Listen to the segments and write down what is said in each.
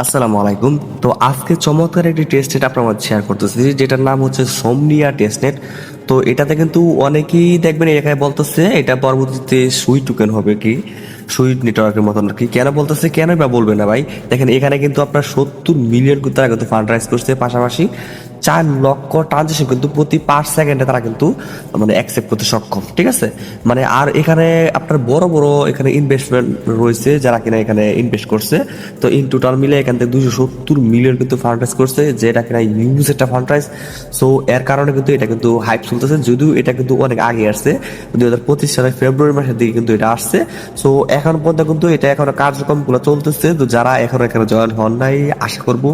আসসালামু আলাইকুম। তো আজকে চমৎকার একটি টেস্টনেট আপনার মাঝে শেয়ার করতেছি, যেটার নাম হচ্ছে সোমনিয়া টেস্টনেট। তো এটাতে কিন্তু অনেকেই দেখবেন এখানে বলতেছে এটা পরবর্তীতে সুই টোকেন হবে কি সুই নেটওয়ার্কের মতন আর কি। কেন বলতেছে, কেনই বা বলবে না ভাই? দেখেন এখানে কিন্তু আপনার 70 মিলিয়ন তারা কিন্তু ফান্ড রাইজ করছে, পাশাপাশি 4 লক্ষ ট্রানজেকশন কিন্তু প্রতি 5 সেকেন্ডে তারা কিন্তু মানে অ্যাকসেপ্ট করতে সক্ষম, ঠিক আছে? মানে আর এখানে আপনার বড় বড় এখানে ইনভেস্টমেন্ট রয়েছে, যারা কিনা এখানে ইনভেস্ট করছে। তো ইন টোটাল মিলে এখান থেকে 270 মিলিয়ন কিন্তু ফান্ড রাইজ করছে, যেটা কিনা ইউজ একটা ফান্ড রাইজ। সো এর কারণে কিন্তু এটা কিন্তু হাইপ চলতেছে, যদিও এটা কিন্তু অনেক আগে আসছে, 2025 সালের ফেব্রুয়ারি মাসের দিকে কিন্তু এটা আসছে। সো এখন পর্যন্ত কিন্তু এটা এখনো কার্যক্রমগুলো চলতেছে। তো যারা এখনো এখানে জয়েন হন নাই, আশা করবো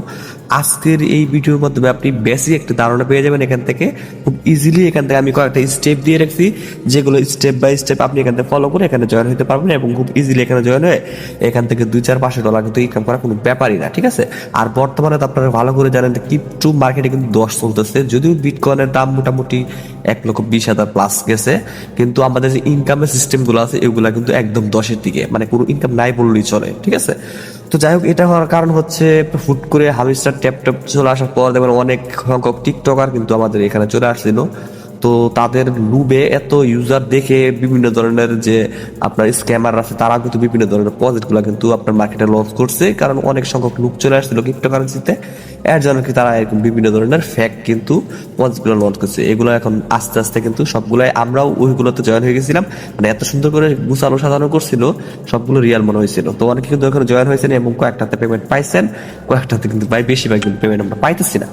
আজকের এই ভিডিওর মাধ্যমে আপনি বেসিক একটা ধারণা পেয়ে যাবেন এখান থেকে খুব ইজিলি। এখান থেকে আমি কয়েকটা স্টেপ দিয়ে রাখছি, যেগুলো স্টেপ বাই স্টেপ আপনি এখান থেকে ফলো করে এখানে জয়েন হতে পারবেন, এবং খুব ইজিলি এখানে জয়েন হয়ে এখান থেকে $2-4-500 কিন্তু ইনকাম করা কোনো ব্যাপারই না, ঠিক আছে? আর বর্তমানে তো আপনারা ভালো করে জানেন যে ক্রিপ্টো মার্কেটে কিন্তু 10 চলতেছে, যদিও বিটকয়েনের দাম মোটামুটি 1,20,000 প্লাস গেছে, কিন্তু আমাদের যে ইনকামের সিস্টেমগুলো আছে এগুলা কিন্তু একদম 10-এর দিকে, মানে কোনো ইনকাম নাই বললেই চলে, ঠিক আছে? তো যাই হোক, এটা হওয়ার কারণ হচ্ছে হুট করে হামিস্টার ট্যাপ ট্যাপ চলে আসার পর দেখবেন অনেক সংখ্যক টিকটকার কিন্তু আমাদের এখানে চলে আসছিল। তো তাদের লুবে এত ইউজার দেখে বিভিন্ন ধরনের যে আপনার স্ক্যামার আছে, তারা কিন্তু বিভিন্ন ধরনের প্রজেক্টগুলো কিন্তু আপনার মার্কেটে লঞ্চ করছে, কারণ অনেক সংখ্যক লোক চলে আসছিল ক্রিপ্টোকারেন্সিতে। এর জন্য কি তারা এরকম বিভিন্ন ধরনের ফ্যাক কিন্তু প্রজেক্টগুলো লঞ্চ করছে। এগুলো এখন আস্তে আস্তে কিন্তু সবগুলাই আমরাও ওইগুলোতে জয়েন হয়ে গেছিলাম, মানে এত সুন্দর করে গুছানো সাজানো করছিল, সবগুলো রিয়াল মনে হয়েছিল। তো অনেকে কিন্তু এখানে জয়েন হয়েছেন এবং কয়েকটাতে পেমেন্ট পাইছেন, কয়েকটাতে কিন্তু বেশিরভাগ কিন্তু পেমেন্ট আমরা পাইতেছি না।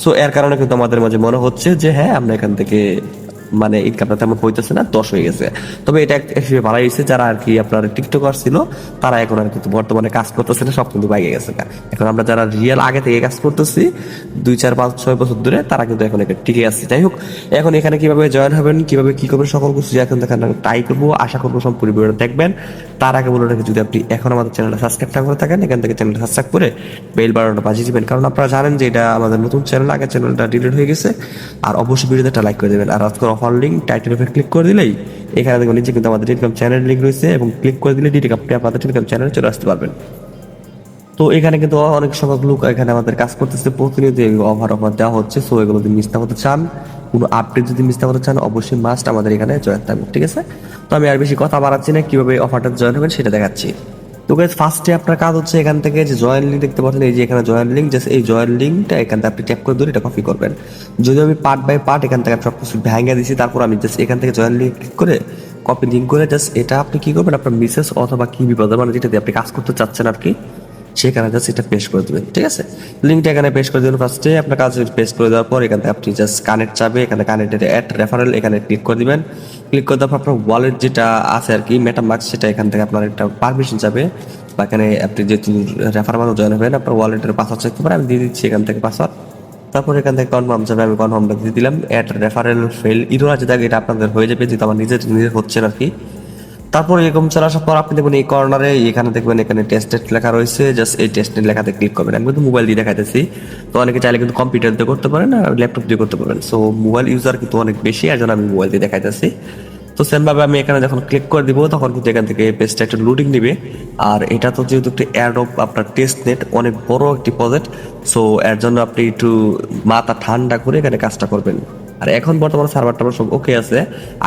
সো এর কারণে কিন্তু আমাদের মাঝে মনে হচ্ছে যে হ্যাঁ, আমরা এখান থেকে মানে ইনকামটা তেমন হইতেছে না, 10 হয়ে গেছে। তবে এটা হিসেবে ভালো হয়েছে, যারা আর কি আপনার টিকটকার ছিল তারা এখন আর কিন্তু বর্তমানে কাজ করতেছে না, সব কিন্তু বাইরে গেছে। এখন আমরা যারা রিয়েল আগে থেকে কাজ করতেছি 2-4-5-6 বছর ধরে, তারা কিন্তু এখন এখানে টিকে আসছে। যাই হোক, এখন এখানে কিভাবে জয়েন হবেন, কিভাবে কি করবেন, সকল কিছু এখন দেখার ট্রাই করবো, আশা করবো সম্পূর্ণ ভিডিওটা দেখবেন। তার আগে বলে রাখি, যদি আপনি এখন আমাদের চ্যানেলটা সাবস্ক্রাইব না করে থাকেন, এখান থেকে চ্যানেলটা সাবস্ক্রাইব করে বেল বাটনটা বাজিয়ে দিবেন, কারণ আপনারা জানেন যে এটা আমাদের নতুন চ্যানেল, আগের চ্যানেলটা ডিলিট হয়ে গেছে। আর অবশ্যই ভিডিওতে একটা লাইক করে দেবেন, আর আজকের অফার লিঙ্ক টাইটেল উপরে ক্লিক করে দিলেই এখানে দেখুন নিচে কিন্তু আমাদের টেলিগ্রাম চ্যানেল লিঙ্ক রয়েছে, এবং ক্লিক করে দিলে ডিরেক্ট আপনি আপনাদের টেলিগ্রাম চ্যানেলে চলে আসতে পারবেন। তো এখানে কিন্তু অনেক সংখ্যক লোক এখানে আমাদের কাজ করতেছে, প্রতিনিয়ত অফার অফার দেওয়া হচ্ছে। সো এগুলো যদি মিস না হতে চান, কোনো আপডেট যদি মিস না হতে চান, অবশ্যই মাস্ট আমাদের এখানে জয়েন থাকবে, ঠিক আছে? তো আমি আর বেশি কথা বাড়াচ্ছি না, কিভাবে অফারটা জয়েন হবেন সেটা দেখাচ্ছি। তো গাইস, ফার্স্টে আপনার কাজ হচ্ছে এখান থেকে যে জয়েন লিঙ্ক দেখতে পাচ্ছেন, এই যে এখানে জয়েন লিঙ্ক, জাস্ট এই জয়েন লিঙ্কটা এখান থেকে আপনি ট্যাপ করে ধরে এটা কপি করবেন। যদি আমি পার্ট বাই পার্ট এখান থেকে সব কিছু ভেঙে দিছি, তারপর আমি জাস্ট এখান থেকে জয়েন লিঙ্ক ক্লিক করে কপি লিঙ্ক করে জাস্ট এটা আপনি কি করবেন, আপনার মিসেস অথবা কি বিপদ মানে যেটা দিয়ে আপনি কাজ করতে চাচ্ছেন আর কি, সেখানে জাস্ট এটা পেস্ট করে দেবেন, ঠিক আছে? লিঙ্কটা এখানে পেস্ট করে দেবেন। ফার্স্টে আপনার কাজ পেস্ট করে দেওয়ার পর এখান থেকে আপনি জাস্ট কানেক্ট চাবে, এখানে কানেক্টেড অ্যাড রেফারেল এখানে ক্লিক করে দিবেন। ক্লিক করে দেওয়ার পর আপনার ওয়ালেট যেটা আছে আর কি, মেটামাস্ক, সেটা এখান থেকে আপনার একটা পারমিশন যাবে, বা এখানে আপনি যেহেতু রেফার মানুষ জয়েন হবেন, আপনার ওয়ালেটের পাসওয়ার্ড চাইতে পারে, আমি দিয়ে দিচ্ছি এখান থেকে পাসওয়ার্ড। তারপর এখান থেকে কনফার্ম যাবে, আমি কনফার্মটা দিয়ে দিলাম। অ্যাড রেফারেল ফেল ইরো আছে, দেখ এটা আপনাদের হয়ে যাবে, যেহেতু আমার নিজের হচ্ছে না আর কি। তারপর এরকম চলে আসার পর আপনি দেখবেন এই কর্নারে এখানে দেখবেন এখানে টেস্টেড লেখা রয়েছে, জাস্ট এই টেস্টেড লেখাতে ক্লিক করবেন। আমি কিন্তু মোবাইল দিয়ে দেখাইতেছি, তো অনেকে চাইলে কিন্তু কম্পিউটার দিয়ে করতে পারেন আর ল্যাপটপ দিয়ে করতে পারেন। সো মোবাইল ইউজার কিন্তু অনেক বেশি, আর জন্য আমি মোবাইল দিয়ে দেখাইতেছি। তো সেম ভাবে আমি এখানে যখন ক্লিক করে দিব, তখন কিন্তু এখান থেকে পেজটা একটা লোডিং দিবে। আর এটা তো যেহেতু একটা অ্যাডব আপনার টেস্ট নেট, অনেক বড় একটি প্রজেক্ট, সো এর জন্য আপনি একটু মাথা ঠান্ডা করে এখানে কাজটা করবেন। আর এখন বর্তমানে সার্ভার টার্ভার সব ওকে আছে,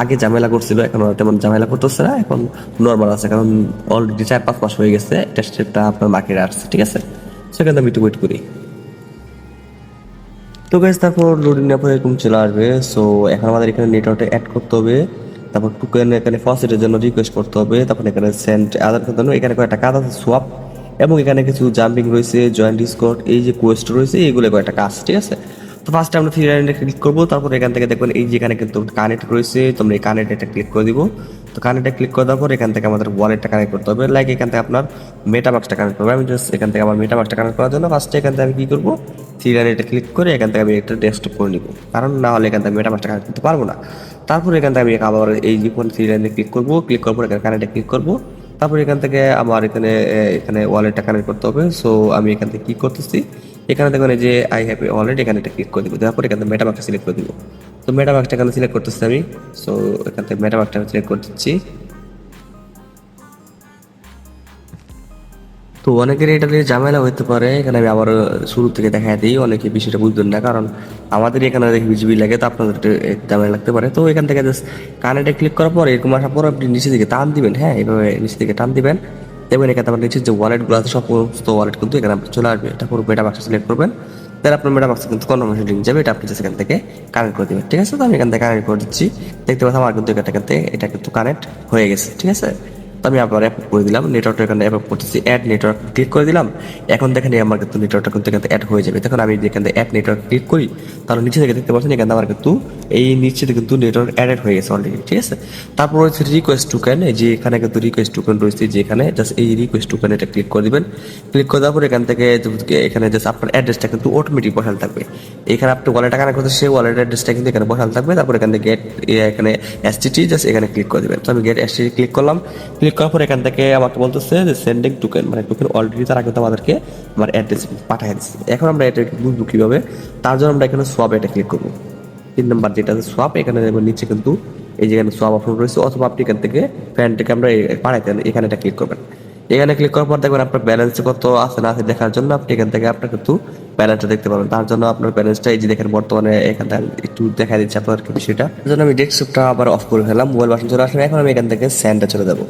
আগে ঝামেলা করছিল, এখন আর তেমন ঝামেলা করতেছে না, এখন নর্মাল আছে, কারণ অলরেডি 4-5 মাস হয়ে গেছে টেস্টটা আপনার মার্কেটে আসছে, ঠিক আছে? সেখানে আমি একটু ওয়েট করি। তো গাইস, তারপর লোডিং নেওয়ার পর এরকম চলে আসবে। সো এখন আমাদের এখানে নেটওয়ার্কটা অ্যাড করতে হবে, তারপর টোকেন এখানে ফসিটের জন্য রিকোয়েস্ট করতে হবে, তারপর এখানে সেন্ড আদার করতে হবে, এখানে কয়েকটা কাজ আছে সোয়াপ, এবং এখানে কিছু জাম্পিং রয়েছে, জয়েন্ট ডিসকর্ড, এই যে কোয়েস্ট রয়েছে, এইগুলো কয়েকটা কাজ, ঠিক আছে? তো ফার্স্টে আমরা থ্রি লাইনে ক্লিক করবো, তারপর এখান থেকে দেখবেন এই যে এখানে কিন্তু কানেক্ট রয়েছে, তোমরা এই কানেক্ট এটা ক্লিক করে দিব। তো কানেক্টে ক্লিক করে দেওয়ার পর এখান থেকে আমাদের ওয়ালেটটা কানেক্ট করতে হবে, লাইক এখান থেকে আপনার মেটামাক্সটা কানেক্ট করবে। আমি জাস্ট এখান থেকে আমার মেটামাক্সটা কানেক্ট করার জন্য ফার্স্টে এখান থেকে আমি কি করবো, থ্রি লাইনে এটা ক্লিক করে এখান থেকে আমি একটা ডেস্কটপ করে নিব, কারণ না হলে এখান থেকে মেটামাক্সটা কানেক্ট করতে পারবো না। তারপর এখান থেকে আমি আবার এই যে থ্রি লাইনে ক্লিক করবো, ক্লিক করার পর এখানে কানেক্টে ক্লিক করবো। তারপর এখান থেকে আমার এখানে এখানে ওয়ালেটটা কানেক্ট করতে হবে। সো আমি এখান থেকে কি করতেছি, এখানে দেখুন এই যে আই হ্যাভ এ ওয়ালেট, এখানে এটা ক্লিক করে দিব, দেওয়ার পর এখান থেকে মেটামাক্সটা সিলেক্ট করে দিব। তো মেটামাক্সটা এখানে সিলেক্ট করতেছি আমি। সো এখান থেকে মেটামাক্সটা সিলেক্ট করে দিচ্ছি। তো তো অনেকের এটা নিয়ে ঝামেলা হতে পারে, এখানে আমি আবার শুরু থেকে দেখা দিই, অনেকে বিষয়টা বুঝবেন না, কারণ আমাদের এখানে দেখি বিজিবি লাগে, তো আপনাদের একটু ঝামেলা লাগতে পারে। তো এখান থেকে জাস্ট কানেক্টে ক্লিক করার পর এরকম আসার পর আপনি নিচে দিকে টান দিবেন, হ্যাঁ এইভাবে নিচে দিকে টান দিবেন, দেখবেন এখানে আমার নিচে যে ওয়ালেটগুলো আছে সমস্ত ওয়ালেট কিন্তু এখানে আপনার চলে আসবে। এটা পুরো মেটামাক্স সিলেক্ট করবেন, দেন আপনার মেটামাক্সে কিন্তু কনফার্মেশন লিঙ্ক যাবে, এটা আপনি জাস্ট এখান থেকে কানেক্ট করে দেবেন, ঠিক আছে। তো আমি এখান থেকে কানেক্ট করে দিচ্ছি, দেখতে পাচ্ছি আমার কিন্তু এখান থেকে এটা কিন্তু কানেক্ট হয়ে গেছে, ঠিক আছে। তো আমি আবার অ্যাপ করে দিলাম, নেটওয়ার্কটা এখানে অ্যাপ করতেছি, অ্যাড নেটওয়ার্ক ক্লিক করে দিলাম। এখন দেখেন আমার কিন্তু নেটওয়ার্কটা কিন্তু এখানে অ্যাড হয়ে যাবে। দেখুন আমি যেখান থেকে অ্যাড নেটওয়ার্ক ক্লিক করি, তাহলে নিচে থেকে দেখতে পাচ্ছেন এখানে আমার কিন্তু এই নিচে কিন্তু নেটওয়ার্ক অ্যাড হয়ে গেছে অলরেডি, ঠিক আছে। তারপর রয়েছে রিকোয়েস্ট টোকেন, এই যে এখানে কিন্তু রিকোয়েস্ট টোকেন রয়েছে, যে এখানে জাস্ট এই রিকোয়েস্ট টোকেন এটা ক্লিক করে দিবেন। ক্লিক করে দেওয়ার পর এখান থেকে এখানে জাস্ট আপনার অ্যাড্রেসটা কিন্তু অটোমেটিক বসানো থাকবে। এখানে আপনি ওয়ালেটটা কানেক্ট করতে সেই ওয়ালেট অ্যাড্রেসটা কিন্তু এখানে বসানো থাকবে। তারপর এখান থেকে গেট এখানে এসটিটি জাস্ট এখানে ক্লিক করে দেবেন। তো আমি গেট এসটিটি ক্লিক করলাম। ক্লিক করার পর এখান থেকে আমাকে বলতেছে যে সেন্ডিং টোকেন, মানে টোকেন অলরেডি তারা কিন্তু আমাদেরকে আমার অ্যাড্রেস পাঠিয়ে দিচ্ছে। এখন আমরা এটা বুঝবো কীভাবে, তার জন্য আমরা এখানে সোয়াপ এটা ক্লিক করবো। 3 নম্বর যেটা সোয়াপ, এখানে নিচে কিন্তু এই যেখানে সোয়াপ অপশন রয়েছে, অথবা আপনি এখান থেকে ফ্যানটাকে আমরা পাঠাইতে এখানে এটা ক্লিক করবেন। এখানে ক্লিক করার পর দেখবেন আপনার ব্যালেন্স কত আছে না আছে দেখার জন্য আপনি এখান থেকে আপনার কিন্তু ব্যালেন্সটা দেখতে পাবেন। তার জন্য আপনার ব্যালেন্সটা এই যে দেখেন বর্তমানে এখান থেকে একটু দেখা দিচ্ছে আপনাদেরকে বিষয়টা। তার জন্য আমি ডেস্কটপটা আবার অফ করে ফেলাম, মোবাইল বাসন চলে আসলাম। এখন আমি এখান থেকে স্যান্ডে চলে যাবো।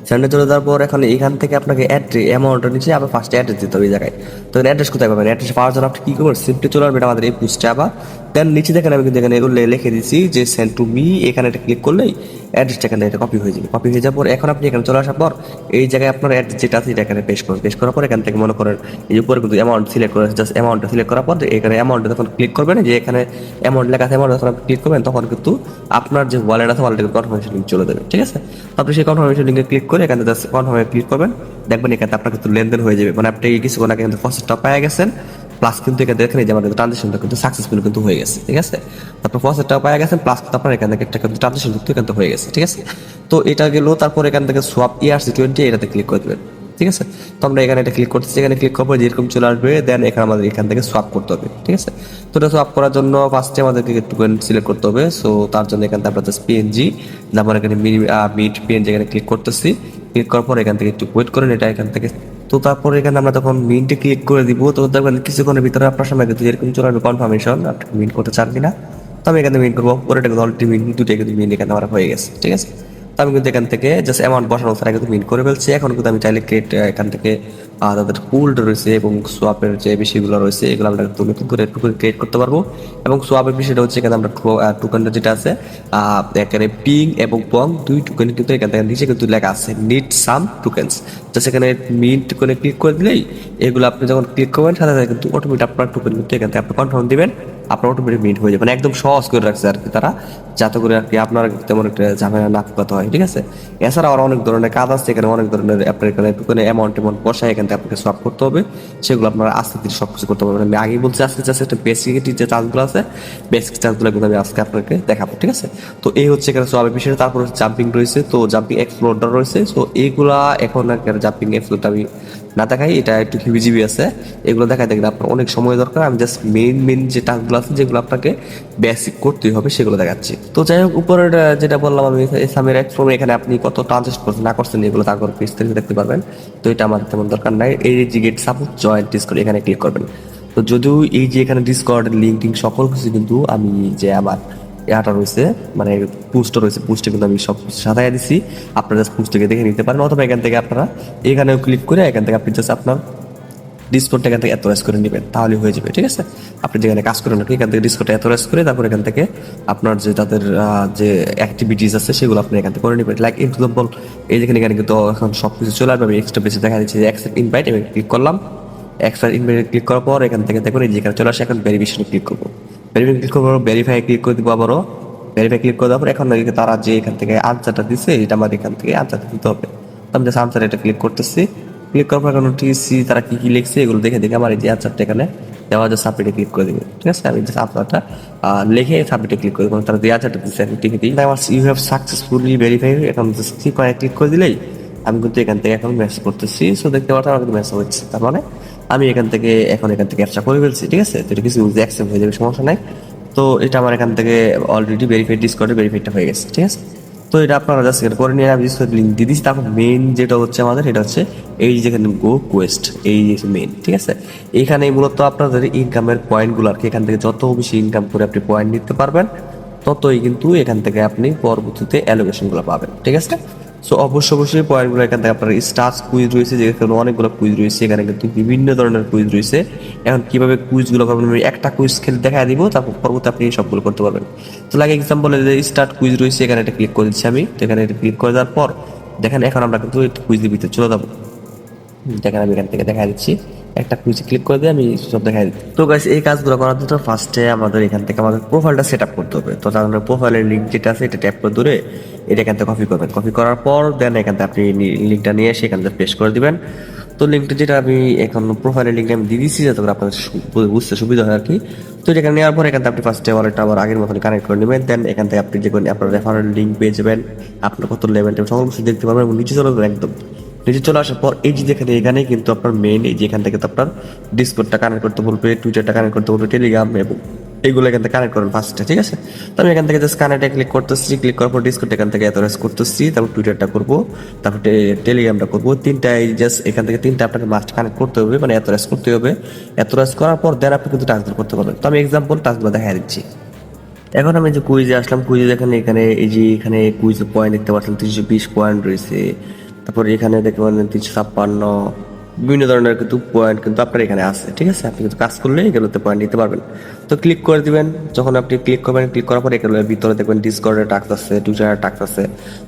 স্যান্ডে চলে যাওয়ার পর এখন এখান থেকে আপনাকে অ্যামাউন্টের নিচে আবার ফার্স্টে অ্যাড্রেস দিতে হবে এই জায়গায়। তো অ্যাড্রেস কোথায় পাবেন, অ্যাড্রেস পাওয়ার জন্য আপনি কী করবেন, সিম্পলি চলে আসবেন আমাদের এই পোস্টে। আবার দেন নিচে দেখেন আমি কিন্তু এখানে এগুলো লিখে দিচ্ছি যে সেন্ড টু মি, এখানে এটা ক্লিক করলেই অ্যাড্রেসটা এখানে এটা কপি হয়ে যাবে। কপি হয়ে যাওয়ার পর এখন আপনি এখানে চলে আসার পর এই জায়গায় আপনার অ্যাড্রেস যেটা আছে এটা এখানে পেশ করবেন। পেশ করার পর এখান থেকে মনে করেন এই উপরে কিন্তু অ্যামাউন্ট সিলেক্ট করে জাস্ট অ্যামাউন্টটা সিলেক্ট করার পর এখানে অ্যামাউন্টে যখন ক্লিক করবেন, যে এখানে অ্যামাউন্ট লেখা আছে অ্যামাউন্ট যখন আপনি ক্লিক করবেন তখন কিন্তু আপনার যে ওয়ালেট আছে ওয়ালেটের কনফার্মেশন লিঙ্ক চলে যাবে, ঠিক আছে। তো আপনি সেই কনফার্মেশন লিঙ্কে ক্লিক করে এখানে জাস্ট কনফার্মে ক্লিক করবেন, দেখবেন এখানে আপনার কিন্তু লেনদেন হয়ে যাবে। মানে আপনি কিছুক্ষণ আগে কিন্তু প্রসেসটা পেয়ে গেছেন, প্লাস কিন্তু এখানে দেখেন যে আমাদের ট্রানজেকশনটা কিন্তু সাকসেসফুল কিন্তু হয়ে গেছে, ঠিক আছে। তারপর প্রসেসটা পেয়ে গেছেন, প্লাস কিন্তু আপনার এখান থেকে একটা কিন্তু ট্রানজেকশন কিন্তু এখান থেকে হয়ে গেছে, ঠিক আছে। তো এটা গেল, তারপর এখান থেকে সোয়াপ ERC20 এটাতে ক্লিক করে দেবেন, ঠিক আছে। তো আমরা এখানে এটা ক্লিক করতেছি, এখানে ক্লিক করার পর যেরকম চলে আসবে, দেন এখানে আমাদের এখান থেকে সোয়াপ করতে হবে, ঠিক আছে। তো এটা সোয়াপ করার জন্য ফার্স্টে আমাদেরকে টোকেন সিলেক্ট করতে হবে। সো তার জন্য এখান থেকে আমরা জাস্ট পিএনজি, যেমন এখানে মিট পিএনজি এখানে ক্লিক করতেছি। ক্লিক করার পর এখান থেকে একটু ওয়েট করেন, এটা এখান থেকে। তো তারপর এখানে আমরা তখন মিন্টে ক্লিক করে দিব, তো দেখবেন কিছুক্ষণের ভিতরে আপনার সামনে কিন্তু এরকম চলে আসবে কনফার্মেশন আপনি মিন্ট করতে চান কিনা। তো আমি এখানে মিন্ট করবো, পরে এটা কিন্তু অলরেডি মিন্ট দুটো কিন্তু মিন্ট এখানে আমার হয়ে গেছে, ঠিক আছে। তো আমি কিন্তু এখান থেকে জাস্ট অ্যামাউন্ট বসানো ছাড়া কিন্তু মিন্ট করে ফেলছি। এখন কিন্তু আমি চাইলে ক্রিয়েট এখান থেকে তাদের পুলড রয়েছে এবং সোয়াপের যে বিষয়গুলো রয়েছে এগুলো আমরা কিন্তু নতুন করে টোকেন ক্রিয়েট করতে পারবো। এবং সোয়াপের বিষয়টা হচ্ছে এখানে আমরা টোকেনটা যেটা আছে এখানে পিং এবং পং দুই টোকেন কিন্তু এখান থেকে নিচে কিন্তু লেখা আছে নিড সাম টোকেন্স, জাস্ট এখানে মিন্ট করে ক্লিক করে দিলেই এগুলো আপনি যখন ক্লিক করবেন সাথে সাথে কিন্তু অটোমেটিক আপনার টোকেন কিন্তু এখান থেকে আপনি কনফার্ম দিবেন, আপনার অটোমেটিক মিন্ট হয়ে যাবে। মানে একদম সহজ করে রাখছে আর কি তারা, যাতে করে আর কি আপনার তেমন একটা ঝামেলা না পোকাতে হয়, ঠিক আছে। এছাড়া আরও অনেক ধরনের কাজ আছে এখানে, অনেক ধরনের আপনার এখানে টোকেনে অ্যামাউন্ট বসায় এখান থেকে আপনাকে সোয়াপ করতে হবে, সেগুলো আপনারা আস্তে ধীরে সব কিছু করতে পারবেন। আমি আগেই বলছি আস্তে আস্তে একটা বেসিক যে চার্জগুলো আছে বেসিক চার্জগুলো কিন্তু আমি আজকে আপনাকে দেখাবো, ঠিক আছে। তো এই হচ্ছে এখানে সোয়াপের বিষয়টা। তারপর হচ্ছে জাম্পিং রয়েছে, তো জাম্পিং এক্সপ্লোরটা রয়েছে। সো এইগুলা এখন জাম্পিং এক্সপ্লোরটা আমি না দেখাই, এটা একটু হিবিজিবি আছে, এগুলো দেখাই দেখলে আপনার অনেক সময় দরকার। আমি জাস্ট মেইন যে টাস্কগুলো আছে যেগুলো আপনাকে বেসিক করতেই হবে সেগুলো দেখাচ্ছি। তো যাই হোক, উপরের যেটা বললাম আমি সামির এক্সপ্লোরে, এখানে আপনি কত ট্রানজেক্ট করছেন না করছেন এগুলো তারপর বিস্তারিত দেখতে পারবেন। তো এটা আমার তেমন দরকার নাই। এই যে গেট সাপোর্ট জয়েন্ট ডিসকর্ড এখানে ক্লিক করবেন। তো যদিও এই যে এখানে ডিসকর্ডের লিঙ্ক টিঙ্ক সকল কিছু কিন্তু আমি যে আমার ইয়াটা রয়েছে মানে পোস্ট রয়েছে, পোস্টে কিন্তু আমি সব কিছু সাজাই দিচ্ছি, আপনারা জাস্ট পোস্ট থেকে দেখে নিতে পারেন। অথবা এখান থেকে আপনারা এখানেও ক্লিক করে এখান থেকে আপনি জাস্ট আপনার ডিসকোডটা এখান থেকে অ্যাথরাইজ করে নেবেন, তাহলে হয়ে যাবে, ঠিক আছে। আপনি যেখানে কাজ করেন নাকি এখান থেকে ডিসকোডটা অ্যাথরাইজ করে তারপর এখান থেকে আপনার যে তাদের যে অ্যাক্টিভিটিস আছে সেগুলো আপনি এখান থেকে করে নেবেন। লাইক এক্সাম্পল এই যেখানে এখানে কিন্তু এখন সব কিছু চলে আসবে। আমি এক্সট্রা বেশি দেখা দিচ্ছি যে অ্যাকসেপ্ট ইনভাইট, এবং ক্লিক করলাম। অ্যাকসেপ্ট ইনভাইট ক্লিক করার পর এখান থেকে দেখুন এই যেখানে চলে আসে, এখন ভেরিফিকেশনে ক্লিক করবো। ভেরিফাই ক্লিক করবো, ভেরিফাই ক্লিক করে দিব আবারও। ভেরিফাই ক্লিক করে দেওয়ার পর এখন তারা যে এখান থেকে আনসারটা দিচ্ছে এটা আমার এখান থেকে আনসারটা দিতে হবে। আমি জাস্ট আনসার এটা ক্লিক করতেছি। ক্লিক করার পর এখন টিসি তারা কি কি লিখছে এগুলো দেখে দেখে আমার এই যে আনসারটা এখানে দেওয়া যায় সাবমিটে ক্লিক করে দিবে, ঠিক আছে। আমি জাস্ট আনসারটা লিখে সাবমিটে ক্লিক করে দেবো, তারা যে আনসারটা দিচ্ছে আমি টিকে দিই। আমার ইউ হ্যাভ সাকসেসফুলি ভেরিফাই, এখন জাস্ট ক্লিক করে দিলেই আমি কিন্তু এখান থেকে এখন মেসেজ করতেছি। সো দেখতে পাচ্ছি আমার কিন্তু মেসেজ হচ্ছে, তার মানে আমি এখান থেকে অ্যাপসটা করে ফেলছি, ঠিক আছে। তো এটা কিছু অ্যাকসেপ্ট হয়ে যাবে, সমস্যা নাই। তো এটা আমার এখান থেকে অলরেডি ভেরিফাইড ডিসকর্ডে ভেরিফাইডটা হয়ে গেছে, ঠিক আছে। তো এটা আপনারা জাস্ট করে নিয়ে আমি লিঙ্ক দিয়ে দিচ্ছি। তারপর মেইন যেটা হচ্ছে আমাদের, এটা হচ্ছে এই যেখানে গো কোয়েস্ট, এই যে মেইন, ঠিক আছে। এখানে মূলত আপনাদের ইনকামের পয়েন্টগুলো আর কি, এখান থেকে যত বেশি ইনকাম করে আপনি পয়েন্ট নিতে পারবেন ততই কিন্তু এখান থেকে আপনি পরবর্তীতে অ্যালোকেশনগুলো পাবেন, ঠিক আছে। সো অবশ্যই পয়েন্টগুলো এখান থেকে আপনার স্টার্স কুইজ রয়েছে, যেখানে অনেকগুলো কুইজ রয়েছে, এখানে কিন্তু বিভিন্ন ধরনের কুইজ রয়েছে। এখন কিভাবে কুইজগুলো করবেন, আমি একটা কুইজ খেলে দেখা দিব, তারপর পরবর্তী আপনি সবগুলো করতে পারবেন। তো লাগে এক্সাম্পল যে স্টার্ট কুইজ রয়েছে, এখানে এটা ক্লিক করে দিচ্ছি আমি। তো এখানে এটা ক্লিক করে দেওয়ার পর দেখেন এখন আমরা কিন্তু কুইজের ভিতরে চলে যাবো। দেখেন আমি এখান থেকে দেখা দিচ্ছি, একটা কুইজে ক্লিক করে দিয়ে আমি সব দেখা দিচ্ছি। তো গাইস এই কাজগুলো করার জন্য ফার্স্টে আমাদের এখান থেকে আমাদের প্রোফাইলটা সেট আপ করতে হবে। তো তার জন্য প্রোফাইলের লিঙ্ক যেটা আছে এটা ট্যাপ করে ধরে এটা এখান থেকে কপি করবেন। কপি করার পর দেন এখান থেকে আপনি লিঙ্কটা নিয়ে এসে এখান থেকে পেস্ট করে দিবেন। তো লিঙ্কটা যেটা আমি এখন প্রোফাইলের লিঙ্কটা আমি দিয়ে দিচ্ছি, যাতে করে আপনাদের বুঝতে সুবিধা হয় আর কি। তো এটা নেওয়ার পর এখান থেকে আপনি ফার্স্টে ওয়ালেটটা আবার আগের মতন কানেক্ট করে নেবেন। দেন এখান থেকে আপনি যে আপনার রেফারেল লিঙ্ক পেয়ে যাবেন, আপনার কত লেভেল সকল কিছু দেখতে পারবেন এবং নিচে চলে যাবেন একদম। নিচে চলে আসার পর এই যে দেখেন এখানে কিন্তু আপনার মেইন এই যে এখান থেকে তো আপনার ডিসকর্ডটা কানেক্ট করতে বলবে, টুইটারটা কানেক্ট করতে বলবে, টেলিগ্রাম এবং এইগুলো এখান থেকে কানেক্ট করবেন ফার্স্টে, ঠিক আছে। তো আমি এখান থেকে জাস্ট কানেক্টে ক্লিক করতেছি, ক্লিক করার পর ডিসকর্ড এখান থেকে অথরাইজ করতেছি, তারপর টুইটারটা করবো, তারপর টেলিগ্রামটা করবো। তিনটাই জাস্ট এখান থেকে তিনটা আপনাকে মাস্ট কানেক্ট করতে হবে, মানে অথরাইজ করতে হবে। অথরাইজ করার পর দেন আপনি কিন্তু টাস্কগুলো করতে পারবেন। তো আমি এক্সাম্পল টাস্কগুলো দেখা দিচ্ছি। এখন আমি যে কুইজে আসলাম, কুইজে দেখেন এখানে এই যে এখানে কুইজের পয়েন্ট দেখতে পাচ্ছেন 320 পয়েন্ট রয়েছে। তারপর এখানে দেখতে পাচ্ছেন 356, বিভিন্ন ধরনের কিন্তু পয়েন্ট কিন্তু আপনার এখানে আছে, ঠিক আছে। আপনি কিন্তু কাজ করলে এগুলোতে পয়েন্ট নিতে পারবেন। তো ক্লিক করে দিবেন, যখন আপনি ক্লিক করবেন, ক্লিক করার পর এগুলোর ভিতরে দেখবেন ডিসকর্ডের টাস্ক আছে, টুইটারের টাস্ক আছে,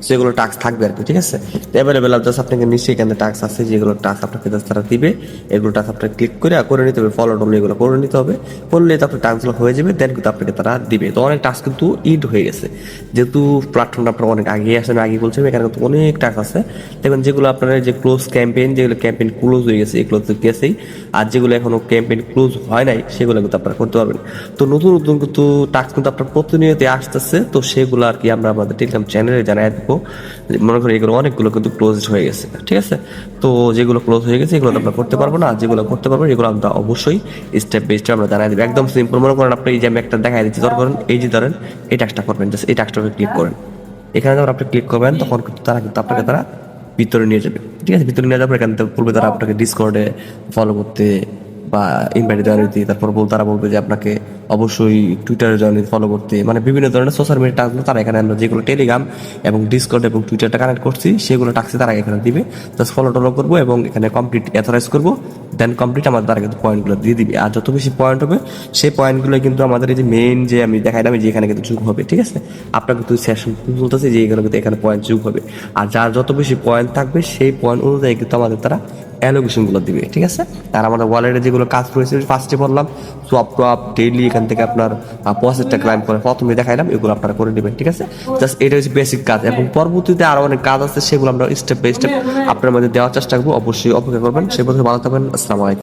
সেগুলো টাস্ক থাকবে আর কি, ঠিক আছে। তো অ্যাভেলেবেল জাস্ট আপনাকে নিশ্চয়ই এখানে টাস্ক আছে, যেগুলো টাস্ক আপনাকে জাস্ট তারা দিবে, এগুলো টাস্ক আপনাকে ক্লিক করে নিতে হবে, ফলো টলো এগুলো করে নিতে হবে। করলে তো আপনার টাস্কগুলো হয়ে যাবে, দেন কিন্তু আপনাকে তারা দিবে। তো অনেক টাস্ক কিন্তু ইড হয়ে গেছে, যেহেতু প্ল্যাটফর্মটা আপনার অনেক আগে আসে, আমি আগে বলছি এখানে কিন্তু অনেক টাস্ক আছে। দেখবেন যেগুলো আপনার যে ক্লোজ ক্যাম্পেইন, যেগুলো ক্যাম্পেইন ক্লোজ হয়ে গেছে এগুলো তো গেছেই, আর যেগুলো এখনো ক্যাম্পেইন ক্লোজ হয় নাই সেগুলো কিন্তু আপনারা করতে পারবেন। তো নতুন নতুন কিন্তু টাস্ক কিন্তু আপনার প্রতিনিয়ত আসতেছে, তো সেগুলো আর কি আমরা আমাদের টেলিগ্রাম চ্যানেলে জানাই দেবো। মনে করি এগুলো অনেকগুলো কিন্তু ক্লোজ হয়ে গেছে, ঠিক আছে। তো যেগুলো ক্লোজ হয়ে গেছে এগুলো তো আমরা করতে পারবো না, আর যেগুলো করতে পারবো এগুলো আমরা অবশ্যই স্টেপ বাই স্টেপ আমরা জানাই দেবো। একদম সিম্পল, মনে করেন আপনি এই যে আমি একটা দেখাই দিচ্ছি, ধরেন এই যে ধরেন এই টাস্কটা করবেন, জাস্ট এই টাস্কটাকে ক্লিক করেন। এখানে যখন আপনি ক্লিক করবেন তখন কিন্তু তারা কিন্তু আপনাকে তারা ভিতরে নিয়ে যাবে, ঠিক আছে। ভিতরে নিয়ে যাবে, এখান থেকে বলবে তারা আপনাকে ডিসকর্ডে ফলো করতে বা ইনভাইটে জয়েন দিতে, তারপর তারা বলবে যে আপনাকে অবশ্যই টুইটারে জয়েন ফলো করতে, মানে বিভিন্ন ধরনের সোশ্যাল মিডিয়া টাস্কগুলো তারা এখানে, আমরা যেগুলো টেলিগ্রাম এবং ডিসকর্ড এবং টুইটারটা কানেক্ট করছি সেগুলো টাস্কে তারা এখানে দিবে। জাস্ট ফলো টলো করবো এবং এখানে কমপ্লিট অথরাইজ করবো, দেন কমপ্লিট আমাদের তারা কিন্তু পয়েন্টগুলো দিয়ে দিবে। আর যত বেশি পয়েন্ট হবে সেই পয়েন্টগুলো কিন্তু আমাদের এই যে মেইন যে আমি দেখাইলাম যে এখানে কিন্তু যোগ হবে, ঠিক আছে। আপনার কিন্তু সেশন বলতেছে যে এখানে কিন্তু এখানে পয়েন্ট যোগ হবে, আর যার যত বেশি পয়েন্ট থাকবে সেই পয়েন্ট অনুযায়ী কিন্তু আমাদের তারা অ্যালোকেশনগুলো দিবে, ঠিক আছে। আর আমাদের ওয়ালেটে যেগুলো কাজ রয়েছে ফার্স্টে বললাম সোয়াপ টোয়াপ ডেইলি এখান থেকে আপনার প্রসেসটা ক্লাইম করে প্রথমে দেখাইলাম, এগুলো আপনারা করে নেবেন, ঠিক আছে। জাস্ট এটা হচ্ছে বেসিক কাজ, এবং পরবর্তীতে আরো অনেক কাজ আছে, সেগুলো আমরা স্টেপ বাই স্টেপ আপনার মধ্যে দেওয়ার চেষ্টা করবো। অবশ্যই অপেক্ষা করবেন। সে বছর ভালো থাকবেন। আসসালামু আলাইকুম।